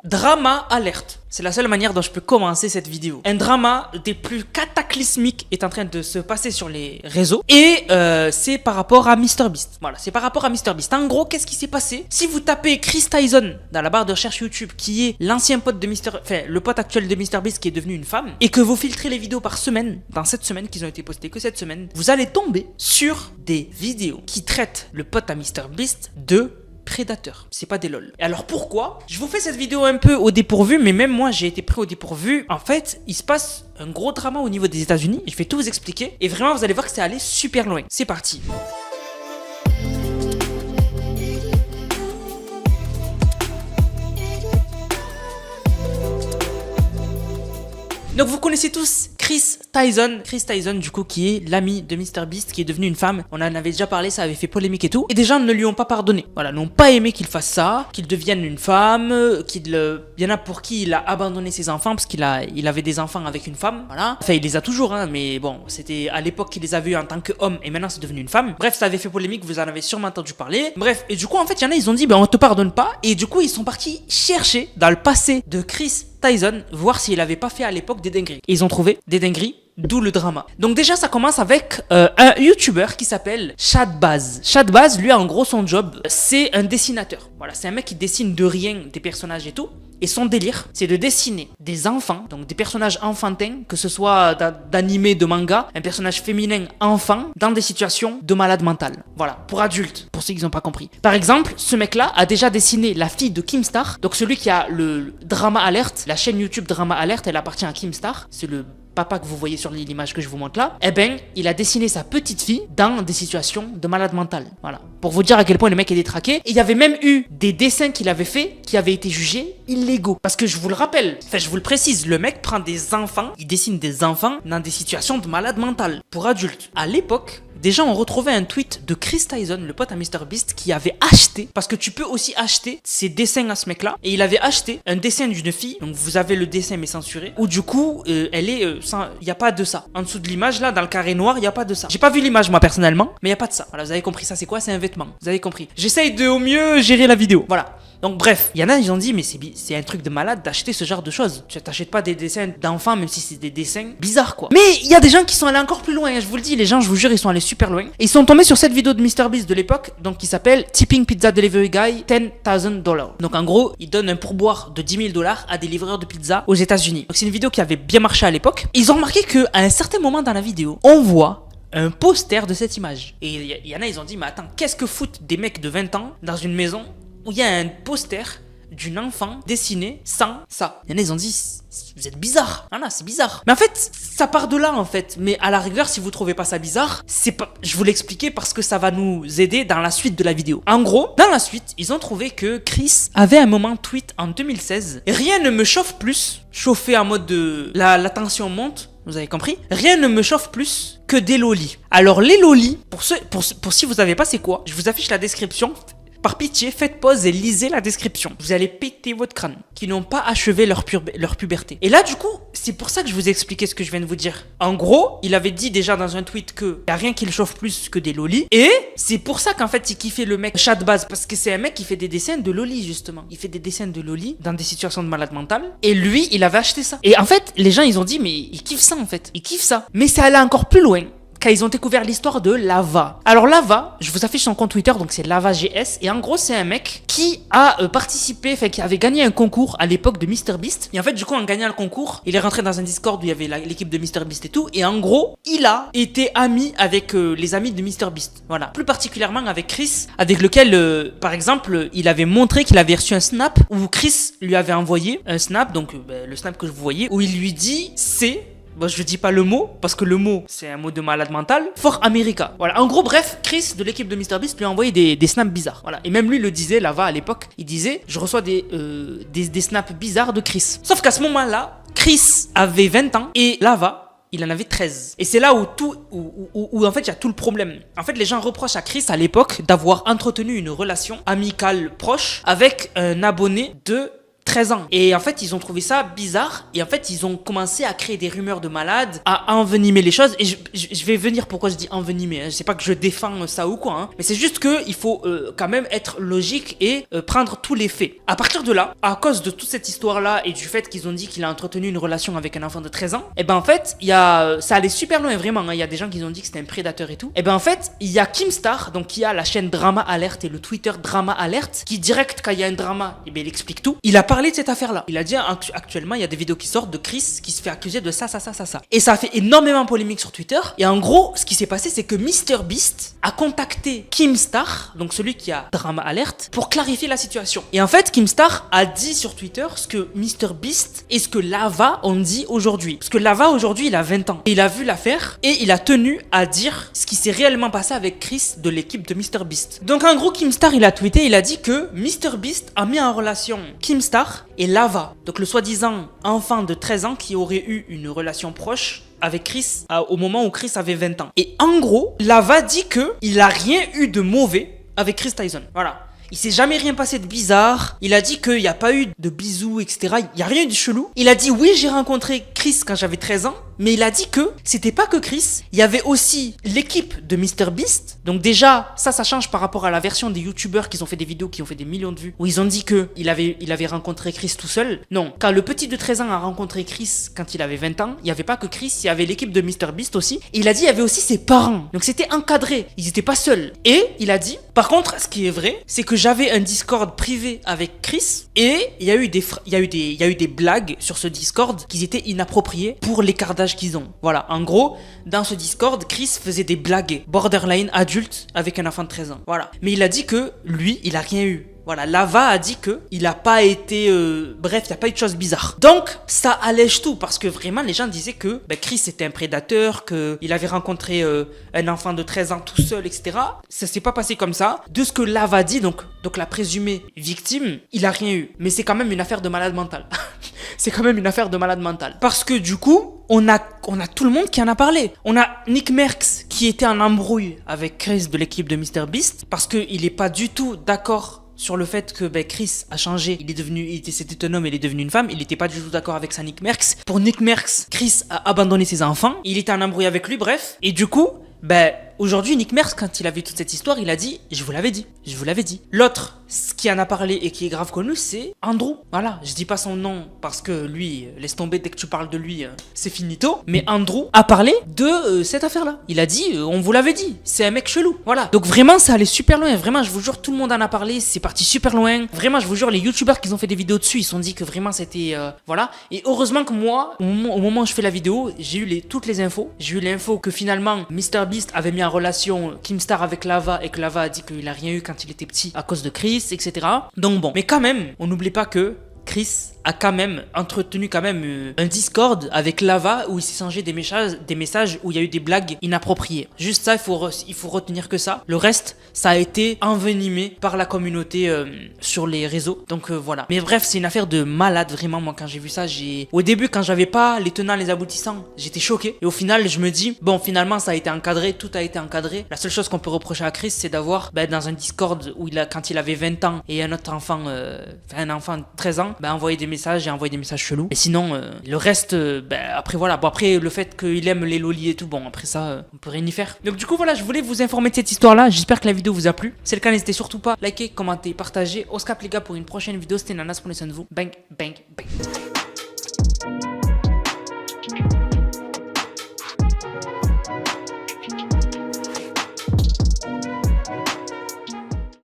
Drama alerte. C'est la seule manière dont je peux commencer cette vidéo. Un drama des plus cataclysmiques est en train de se passer sur les réseaux. Et c'est par rapport à MrBeast. Voilà, c'est par rapport à MrBeast. En gros, qu'est-ce qui s'est passé? Si vous tapez Chris Tyson dans la barre de recherche YouTube, qui est l'ancien pote de le pote actuel de MrBeast qui est devenu une femme, et que vous filtrez les vidéos par semaine, dans cette semaine qu'ils ont été postées que cette semaine, vous allez tomber sur des vidéos qui traitent le pote à MrBeast de prédateur, c'est pas des lol. Et alors pourquoi? Je vous fais cette vidéo un peu au dépourvu, mais même moi j'ai été pris au dépourvu. En fait, il se passe un gros drama au niveau des États-Unis. Je vais tout vous expliquer et vraiment vous allez voir que c'est allé super loin. C'est parti. Donc vous connaissez tous Chris Tyson du coup qui est l'ami de MrBeast qui est devenu une femme. On en avait déjà parlé, ça avait fait polémique et tout. Et des gens ne lui ont pas pardonné. Voilà, n'ont pas aimé qu'il fasse ça, qu'il devienne une femme, il y en a pour qui il a abandonné ses enfants parce qu'il avait des enfants avec une femme. Voilà. Enfin, il les a toujours, hein, mais bon, c'était à l'époque qu'il les avait eu en tant qu'homme et maintenant c'est devenu une femme. Bref, ça avait fait polémique, vous en avez sûrement entendu parler. Bref, et du coup en fait, il y en a, ils ont dit, ben on te pardonne pas. Et du coup, ils sont partis chercher dans le passé de Chris Tyson, voir s'il avait pas fait à l'époque des dingueries. Et ils ont trouvé des dingueries, d'où le drama. Donc déjà, ça commence avec un YouTuber qui s'appelle Shadbaz. Shadbaz, lui, en gros, son job, c'est un dessinateur. Voilà, c'est un mec qui dessine de rien des personnages et tout. Et son délire, c'est de dessiner des enfants, donc des personnages enfantins, que ce soit d'animé, de manga, un personnage féminin enfant, dans des situations de malade mental. Voilà, pour adultes, pour ceux qui n'ont pas compris. Par exemple, ce mec-là a déjà dessiné la fille de Keemstar, donc celui qui a le Drama Alert, la chaîne YouTube Drama Alert, elle appartient à Keemstar, c'est le papa que vous voyez sur l'image que je vous montre là. Eh ben, il a dessiné sa petite fille dans des situations de malade mental. Voilà. Pour vous dire à quel point le mec est détraqué. Et il y avait même eu des dessins qu'il avait fait qui avaient été jugés illégaux. Parce que je vous le rappelle, enfin je vous le précise, le mec prend des enfants, il dessine des enfants dans des situations de malade mental pour adultes. À l'époque, déjà, on retrouvait un tweet de Chris Tyson, le pote à MrBeast, qui avait acheté, parce que tu peux aussi acheter ses dessins à ce mec-là, et il avait acheté un dessin d'une fille, donc vous avez le dessin mais censuré, où du coup, elle est, il n'y a pas de ça. En dessous de l'image, là, dans le carré noir, il n'y a pas de ça. J'ai pas vu l'image, moi, personnellement, mais il n'y a pas de ça. Voilà, vous avez compris, ça c'est quoi? C'est un vêtement. Vous avez compris. J'essaye de au mieux gérer la vidéo. Voilà. Donc bref, il y en a, ils ont dit, mais c'est un truc de malade d'acheter ce genre de choses. Tu t'achètes pas des dessins d'enfants, même si c'est des dessins bizarres, quoi. Mais il y a des gens qui sont allés encore plus loin, hein, je vous le dis, les gens, je vous jure, ils sont allés super loin. Et ils sont tombés sur cette vidéo de MrBeast de l'époque, donc qui s'appelle Tipping Pizza Delivery Guy $10,000. Donc en gros, il donne un pourboire de $10,000 à des livreurs de pizza aux États-Unis. Donc c'est une vidéo qui avait bien marché à l'époque. Ils ont remarqué qu'à un certain moment dans la vidéo, on voit un poster de cette image. Et il y en a, ils ont dit, mais attends, qu'est-ce que foutent des mecs de 20 ans dans une maison où il y a un poster d'une enfant dessinée sans ça? Il y en a, ils ont dit, vous êtes bizarre. Ah non, c'est bizarre. Mais en fait, ça part de là, en fait. Mais à la rigueur, si vous trouvez pas ça bizarre, c'est pas... Je vous l'expliquer parce que ça va nous aider dans la suite de la vidéo. En gros, dans la suite, ils ont trouvé que Chris avait un moment tweet en 2016. Rien ne me chauffe plus, chauffé en mode de... La tension monte. Vous avez compris? Rien ne me chauffe plus que des lolis. Alors les lolis, pour si vous savez pas c'est quoi, je vous affiche la description. Par pitié, faites pause et lisez la description. Vous allez péter votre crâne. Qui n'ont pas achevé leur puberté. Et là, du coup, c'est pour ça que je vous ai expliqué ce que je viens de vous dire. En gros, il avait dit déjà dans un tweet que y a rien qui le chauffe plus que des lolis. Et c'est pour ça qu'en fait, il kiffait le mec Shadbaz. Parce que c'est un mec qui fait des dessins de lolis, justement. Il fait des dessins de lolis dans des situations de malade mental. Et lui, il avait acheté ça. Et en fait, les gens, ils ont dit, mais il kiffe ça, en fait. Il kiffe ça. Mais ça allait encore plus loin. Quand ils ont découvert l'histoire de Lava. Alors Lava, je vous affiche son compte Twitter, donc c'est LavaGS, et en gros c'est un mec qui a participé, enfin qui avait gagné un concours à l'époque de MrBeast, et en fait du coup en gagnant le concours, il est rentré dans un Discord où il y avait l'équipe de MrBeast et tout, et en gros, il a été ami avec les amis de MrBeast, voilà, plus particulièrement avec Chris, avec lequel, par exemple, il avait montré qu'il avait reçu un snap, où Chris lui avait envoyé un snap, donc le snap que vous voyez, où il lui dit c'est... Bon, je dis pas le mot, parce que le mot, c'est un mot de malade mental. For America. Voilà. En gros, bref, Chris, de l'équipe de MrBeast, lui a envoyé des snaps bizarres. Voilà. Et même lui le disait, Lava, à l'époque, il disait, je reçois des snaps bizarres de Chris. Sauf qu'à ce moment-là, Chris avait 20 ans et Lava, il en avait 13. Et c'est là où en fait il y a tout le problème. En fait, les gens reprochent à Chris à l'époque d'avoir entretenu une relation amicale proche avec un abonné de 13 ans. Et en fait, ils ont trouvé ça bizarre. Et en fait, ils ont commencé à créer des rumeurs de malades, à envenimer les choses. Et je vais venir pourquoi je dis envenimer. Hein. Je sais pas que je défends ça ou quoi. Hein. Mais c'est juste qu'il faut quand même être logique et prendre tous les faits. À partir de là, à cause de toute cette histoire-là et du fait qu'ils ont dit qu'il a entretenu une relation avec un enfant de 13 ans, et ben en fait, ça allait super loin vraiment. Hein. Il y a des gens qui ont dit que c'était un prédateur et tout. Et ben en fait, il y a Keemstar, donc qui a la chaîne Drama Alert et le Twitter Drama Alert, qui direct quand il y a un drama, et ben il explique tout. Il a parlé de cette affaire-là. Il a dit actuellement, il y a des vidéos qui sortent de Chris qui se fait accuser de ça. Et ça a fait énormément polémique sur Twitter. Et en gros, ce qui s'est passé, c'est que MrBeast a contacté Keemstar, donc celui qui a Drama Alert, pour clarifier la situation. Et en fait, Keemstar a dit sur Twitter ce que MrBeast et ce que Lava ont dit aujourd'hui. Parce que Lava aujourd'hui, il a 20 ans. Et il a vu l'affaire et il a tenu à dire ce qui s'est réellement passé avec Chris de l'équipe de MrBeast. Donc en gros, Keemstar, il a tweeté, il a dit que MrBeast a mis en relation Keemstar et Lava, donc le soi-disant enfant de 13 ans qui aurait eu une relation proche avec Chris au moment où Chris avait 20 ans. Et en gros, Lava dit que il a rien eu de mauvais avec Chris Tyson. Voilà. Il s'est jamais rien passé de bizarre. Il a dit qu'il n'y a pas eu de bisous, etc. Il n'y a rien eu de chelou. Il a dit oui, j'ai rencontré Chris quand j'avais 13 ans. Mais il a dit que c'était pas que Chris. Il y avait aussi l'équipe de MrBeast. Donc déjà, ça change par rapport à la version des youtubeurs qui ont fait des vidéos qui ont fait des millions de vues. Où ils ont dit que il avait rencontré Chris tout seul. Non, quand le petit de 13 ans a rencontré Chris quand il avait 20 ans, il n'y avait pas que Chris, il y avait l'équipe de MrBeast aussi. Et il a dit il y avait aussi ses parents. Donc c'était encadré. Ils n'étaient pas seuls. Et il a dit, par contre, ce qui est vrai, c'est que j'avais un Discord privé avec Chris. Et il y a eu des blagues sur ce Discord qui étaient inappropriées pour l'écart d'âge qu'ils ont. Voilà, en gros, dans ce Discord, Chris faisait des blagues borderline adultes avec un enfant de 13 ans. Voilà. Mais il a dit que lui, il a rien eu. Voilà, Lava a dit que il a pas été... bref, il n'y a pas eu de choses bizarres. Donc, ça allège tout, parce que vraiment, les gens disaient que Chris était un prédateur, qu'il avait rencontré un enfant de 13 ans tout seul, etc. Ça s'est pas passé comme ça. De ce que Lava dit, donc la présumée victime, il a rien eu. Mais c'est quand même une affaire de malade mental. C'est quand même une affaire de malade mental. Parce que du coup, on a tout le monde qui en a parlé. On a Nick Merckx qui était en embrouille avec Chris de l'équipe de MrBeast, parce qu'il est pas du tout d'accord sur le fait que Chris a changé, c'était un homme, il est devenu une femme, il n'était pas du tout d'accord avec ça, Nick Merckx. Pour Nick Merckx, Chris a abandonné ses enfants, il était en embrouille avec lui, bref. Et du coup, aujourd'hui, Nick Merckx, quand il a vu toute cette histoire, il a dit « Je vous l'avais dit, je vous l'avais dit ». L'autre, ce qui en a parlé et qui est grave connu, c'est Andrew. Voilà, je dis pas son nom parce que lui, laisse tomber, dès que tu parles de lui, c'est finito. Mais Andrew a parlé de cette affaire-là. Il a dit « On vous l'avait dit, c'est un mec chelou ». Voilà, donc vraiment, ça allait super loin. Vraiment, je vous jure, tout le monde en a parlé, c'est parti super loin. Vraiment, je vous jure, les youtubeurs qui ont fait des vidéos dessus, ils se sont dit que vraiment c'était... voilà. Et heureusement que moi, au moment où je fais la vidéo, j'ai eu toutes les infos. J'ai eu l'info que finalement, MrBeast avait mis en relation Keemstar avec Lava et que Lava a dit qu'il a rien eu quand il était petit à cause de Chris, etc. Donc bon, mais quand même, on n'oublie pas que Chris a quand même entretenu un Discord avec Lava où il s'est changé des messages où il y a eu des blagues inappropriées. Juste ça, il faut retenir que ça. Le reste, ça a été envenimé par la communauté sur les réseaux. Donc voilà. Mais bref, c'est une affaire de malade vraiment. Moi, quand j'ai vu ça, au début, quand j'avais pas les tenants, les aboutissants, j'étais choqué. Et au final, je me dis, bon, finalement, ça a été encadré, tout a été encadré. La seule chose qu'on peut reprocher à Chris, c'est d'avoir, dans un Discord où quand il avait 20 ans et un autre enfant, un enfant de 13 ans, envoyer des messages et envoyer des messages chelous. Et sinon, le reste, après voilà. Bon, après, le fait qu'il aime les lolis et tout, bon, après ça, on peut rien y faire. Donc du coup, voilà, je voulais vous informer de cette histoire-là. J'espère que la vidéo vous a plu. Si c'est le cas, n'hésitez surtout pas à liker, commenter, partager. On se capte les gars pour une prochaine vidéo. C'était Nanas, prenez soin de vous. Bang, bang, bang.